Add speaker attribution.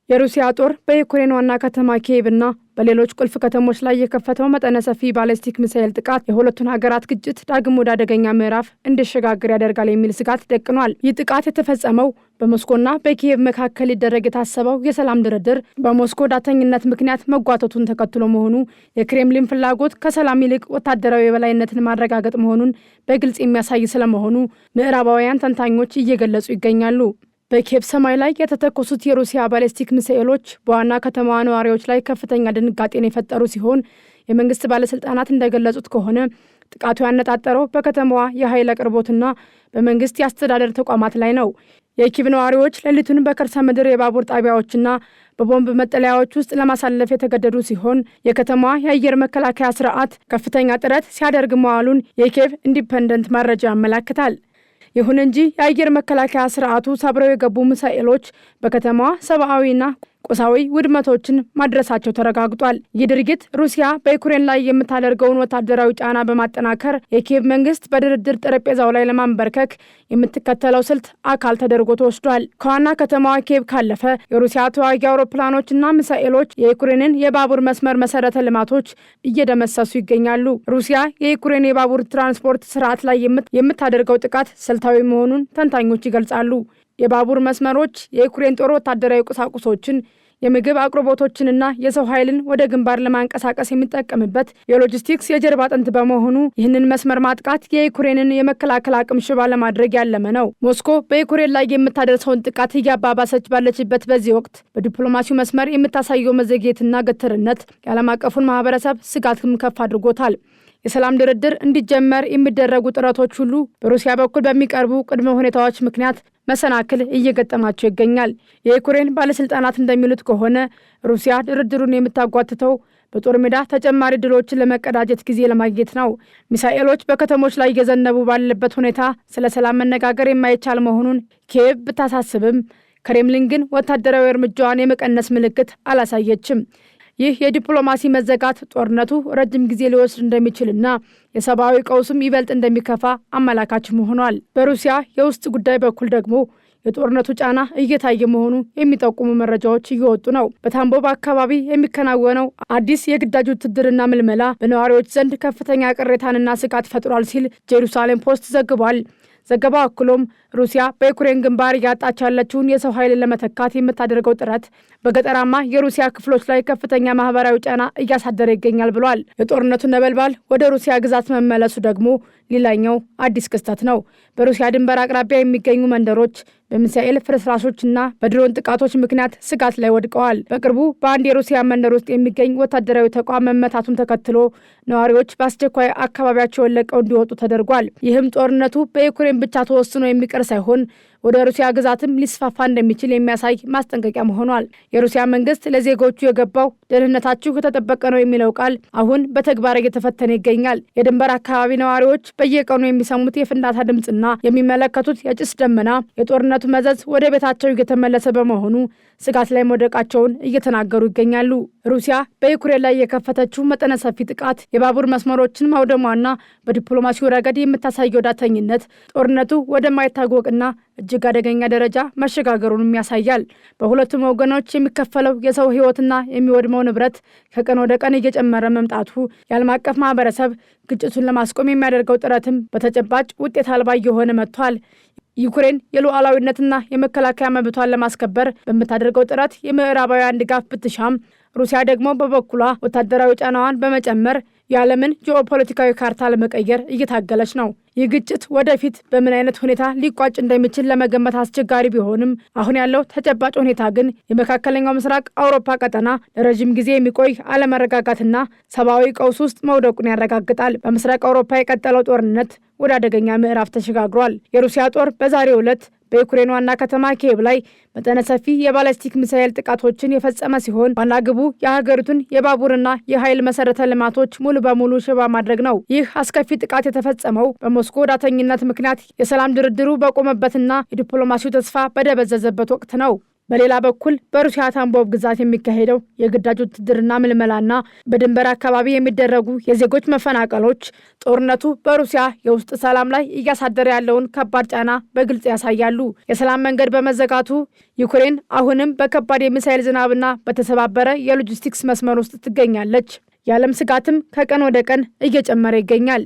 Speaker 1: የሩሲያ ጦር በዩክሬን ዋና ከተማ ኪየቭና በሌሎች ቁልፍ ከተሞች ላይ የከፈተው መጠነ ሰፊ ባሊስቲክ ሚሳኤል ጥቃት የሁለቱን ሀገራት ግጭት ዳግም ወደ አደገኛ ምዕራፍ እንዲሸጋገር ያደርጋል የሚል ስጋት ደቅኗል። ይህ ጥቃት የተፈጸመው በሞስኮና በኪየቭ መካከል ሊደረግ የታሰበው የሰላም ድርድር በሞስኮ ዳተኝነት ምክንያት መጓተቱን ተከትሎ መሆኑ የክሬምሊን ፍላጎት ከሰላም ይልቅ ወታደራዊ የበላይነትን ማረጋገጥ መሆኑን በግልጽ የሚያሳይ ስለመሆኑ ምዕራባውያን ተንታኞች እየገለጹ ይገኛሉ። በኪየቭ ሰማይ ላይ የተተኮሱት የሩሲያ ባሊስቲክ ሚሳኤሎች በዋና ከተማዋ ነዋሪዎች ላይ ከፍተኛ ድንጋጤን የፈጠሩ ሲሆን የመንግስት ባለስልጣናት እንደገለጹት ከሆነ ጥቃቱ ያነጣጠረው በከተማዋ የኃይል አቅርቦትና በመንግስት የአስተዳደር ተቋማት ላይ ነው። የኪየቭ ነዋሪዎች ሌሊቱን በከርሰ ምድር የባቡር ጣቢያዎችና በቦምብ መጠለያዎች ውስጥ ለማሳለፍ የተገደዱ ሲሆን የከተማዋ የአየር መከላከያ ስርዓት ከፍተኛ ጥረት ሲያደርግ መዋሉን የኪየቭ ኢንዲፐንደንት መረጃ ያመላክታል። ይሁን እንጂ የአየር መከላከያ ስርዓቱ ሰብረው የገቡ ሚሳኤሎች በከተማዋ ሰብአዊና ቁሳዊ ውድመቶችን ማድረሳቸው ተረጋግጧል። ይህ ድርጊት ሩሲያ በዩክሬን ላይ የምታደርገውን ወታደራዊ ጫና በማጠናከር የኪየቭ መንግስት በድርድር ጠረጴዛው ላይ ለማንበርከክ የምትከተለው ስልት አካል ተደርጎ ተወስዷል። ከዋና ከተማዋ ኪየቭ ካለፈ የሩሲያ ተዋጊ አውሮፕላኖችና ሚሳኤሎች የዩክሬንን የባቡር መስመር መሰረተ ልማቶች እየደመሰሱ ይገኛሉ። ሩሲያ የዩክሬን የባቡር ትራንስፖርት ስርዓት ላይ የምታደርገው ጥቃት ስልታዊ መሆኑን ተንታኞች ይገልጻሉ። የባቡር መስመሮች የዩክሬን ጦር ወታደራዊ ቁሳቁሶችን፣ የምግብ አቅርቦቶችንና የሰው ኃይልን ወደ ግንባር ለማንቀሳቀስ የሚጠቀምበት የሎጂስቲክስ የጀርባ አጥንት በመሆኑ ይህንን መስመር ማጥቃት የዩክሬንን የመከላከል አቅም ሽባ ለማድረግ ያለመ ነው። ሞስኮ በዩክሬን ላይ የምታደርሰውን ጥቃት እያባባሰች ባለችበት በዚህ ወቅት በዲፕሎማሲው መስመር የምታሳየው መዘግየትና ገትርነት የዓለም አቀፉን ማህበረሰብ ስጋትም ከፍ አድርጎታል። የሰላም ድርድር እንዲጀመር የሚደረጉ ጥረቶች ሁሉ በሩሲያ በኩል በሚቀርቡ ቅድመ ሁኔታዎች ምክንያት መሰናክል እየገጠማቸው ይገኛል። የዩክሬን ባለስልጣናት እንደሚሉት ከሆነ ሩሲያ ድርድሩን የምታጓትተው በጦር ሜዳ ተጨማሪ ድሎችን ለመቀዳጀት ጊዜ ለማግኘት ነው። ሚሳኤሎች በከተሞች ላይ እየዘነቡ ባለበት ሁኔታ ስለ ሰላም መነጋገር የማይቻል መሆኑን ኪየቭ ብታሳስብም ክሬምሊን ግን ወታደራዊ እርምጃዋን የመቀነስ ምልክት አላሳየችም። ይህ የዲፕሎማሲ መዘጋት ጦርነቱ ረጅም ጊዜ ሊወስድ እንደሚችልና የሰብአዊ ቀውስም ይበልጥ እንደሚከፋ አመላካችም ሆኗል። በሩሲያ የውስጥ ጉዳይ በኩል ደግሞ የጦርነቱ ጫና እየታየ መሆኑ የሚጠቁሙ መረጃዎች እየወጡ ነው። በታምቦቭ አካባቢ የሚከናወነው አዲስ የግዳጅ ውትድርና ምልመላ በነዋሪዎች ዘንድ ከፍተኛ ቅሬታንና ስጋት ፈጥሯል ሲል ጄሩሳሌም ፖስት ዘግቧል። ዘገባው አክሎም ሩሲያ በዩክሬን ግንባር እያጣች ያለችውን የሰው ኃይል ለመተካት የምታደርገው ጥረት በገጠራማ የሩሲያ ክፍሎች ላይ ከፍተኛ ማህበራዊ ጫና እያሳደረ ይገኛል ብሏል። የጦርነቱ ነበልባል ወደ ሩሲያ ግዛት መመለሱ ደግሞ ሌላኛው አዲስ ክስተት ነው። በሩሲያ ድንበር አቅራቢያ የሚገኙ መንደሮች በሚሳኤል ፍርስራሾችና በድሮን ጥቃቶች ምክንያት ስጋት ላይ ወድቀዋል። በቅርቡ በአንድ የሩሲያ መንደር ውስጥ የሚገኝ ወታደራዊ ተቋም መመታቱን ተከትሎ ነዋሪዎች በአስቸኳይ አካባቢያቸውን ለቀው እንዲወጡ ተደርጓል። ይህም ጦርነቱ በዩክሬን ብቻ ተወስኖ የሚቀር ሳይሆን ወደ ሩሲያ ግዛትም ሊስፋፋ እንደሚችል የሚያሳይ ማስጠንቀቂያ ሆኗል። የሩሲያ መንግስት ለዜጎቹ የገባው ደህንነታችሁ ከተጠበቀ ነው የሚለው ቃል አሁን በተግባር እየተፈተነ ይገኛል። የድንበር አካባቢ ነዋሪዎች በየቀኑ የሚሰሙት የፍንዳታ ድምፅና የሚመለከቱት የጭስ ደመና የጦርነቱ መዘዝ ወደ ቤታቸው እየተመለሰ በመሆኑ ስጋት ላይ መውደቃቸውን እየተናገሩ ይገኛሉ። ሩሲያ በዩክሬን ላይ የከፈተችው መጠነ ሰፊ ጥቃት የባቡር መስመሮችን ማውደሟና በዲፕሎማሲው ረገድ የምታሳየው ዳተኝነት ጦርነቱ ወደማይታወቅና እጅግ አደገኛ ደረጃ መሸጋገሩንም ያሳያል። በሁለቱም ወገኖች የሚከፈለው የሰው ሕይወትና የሚወድመው ንብረት ከቀን ወደ ቀን እየጨመረ መምጣቱ የዓለም አቀፍ ማህበረሰብ ግጭቱን ለማስቆም የሚያደርገው ጥረትም በተጨባጭ ውጤት አልባ እየሆነ መጥቷል። ዩክሬን የሉዓላዊነትና የመከላከያ መብቷን ለማስከበር በምታደርገው ጥረት የምዕራባውያን ድጋፍ ብትሻም ሩሲያ ደግሞ በበኩሏ ወታደራዊ ጫናዋን በመጨመር የዓለምን ጂኦፖለቲካዊ ካርታ ለመቀየር እየታገለች ነው። ይህ ግጭት ወደፊት በምን አይነት ሁኔታ ሊቋጭ እንደሚችል ለመገመት አስቸጋሪ ቢሆንም አሁን ያለው ተጨባጭ ሁኔታ ግን የመካከለኛው ምስራቅ አውሮፓ ቀጠና ለረዥም ጊዜ የሚቆይ አለመረጋጋትና ሰብአዊ ቀውስ ውስጥ መውደቁን ያረጋግጣል። በምስራቅ አውሮፓ የቀጠለው ጦርነት ወደ አደገኛ ምዕራፍ ተሸጋግሯል። የሩሲያ ጦር በዛሬው ዕለት በዩክሬን ዋና ከተማ ኪየቭ ላይ መጠነ ሰፊ የባሊስቲክ ሚሳኤል ጥቃቶችን የፈጸመ ሲሆን ዋና ግቡ የሀገሪቱን የባቡርና የኃይል መሰረተ ልማቶች ሙሉ በሙሉ ሽባ ማድረግ ነው። ይህ አስከፊ ጥቃት የተፈጸመው በሞስኮ ዳተኝነት ምክንያት የሰላም ድርድሩ በቆመበትና የዲፕሎማሲው ተስፋ በደበዘዘበት ወቅት ነው። በሌላ በኩል በሩሲያ ታምቦቭ ግዛት የሚካሄደው የግዳጅ ውትድርና ምልመላና በድንበር አካባቢ የሚደረጉ የዜጎች መፈናቀሎች ጦርነቱ በሩሲያ የውስጥ ሰላም ላይ እያሳደረ ያለውን ከባድ ጫና በግልጽ ያሳያሉ። የሰላም መንገድ በመዘጋቱ ዩክሬን አሁንም በከባድ የሚሳኤል ዝናብና በተሰባበረ የሎጂስቲክስ መስመር ውስጥ ትገኛለች። የዓለም ስጋትም ከቀን ወደ ቀን እየጨመረ ይገኛል።